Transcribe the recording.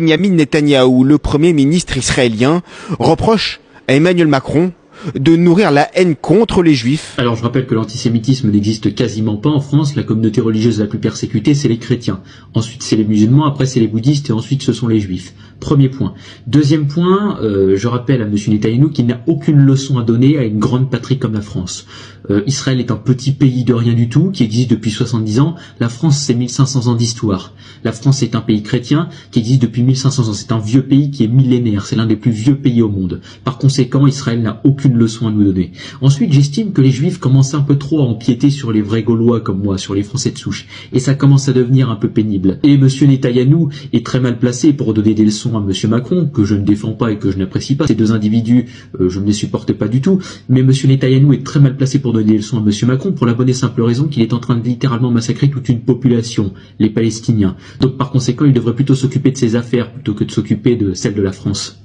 Benyamin Netanyahou, le premier ministre israélien, reproche à Emmanuel Macron de nourrir la haine contre les juifs. Alors je rappelle que l'antisémitisme n'existe quasiment pas en France. La communauté religieuse la plus persécutée, c'est les chrétiens. Ensuite c'est les musulmans, après c'est les bouddhistes et ensuite ce sont les juifs. Premier point. Deuxième point, je rappelle à M. Netanyahou qu'il n'a aucune leçon à donner à une grande patrie comme la France. Israël est un petit pays de rien du tout, qui existe depuis 70 ans. La France, c'est 1500 ans d'histoire. La France est un pays chrétien qui existe depuis 1500 ans. C'est un vieux pays qui est millénaire. C'est l'un des plus vieux pays au monde. Par conséquent, Israël n'a aucune leçon à nous donner. Ensuite, j'estime que les Juifs commencent un peu trop à empiéter sur les vrais Gaulois comme moi, sur les Français de souche. Et ça commence à devenir un peu pénible. Et M. Netanyahou est très mal placé pour donner des leçons à M. Macron, que je ne défends pas et que je n'apprécie pas. Ces deux individus, je ne les supporte pas du tout. Mais M. Netanyahou est très mal placé pour donner des leçons à M. Macron pour la bonne et simple raison qu'il est en train de littéralement massacrer toute une population, les Palestiniens. Donc par conséquent, il devrait plutôt s'occuper de ses affaires plutôt que de s'occuper de celles de la France.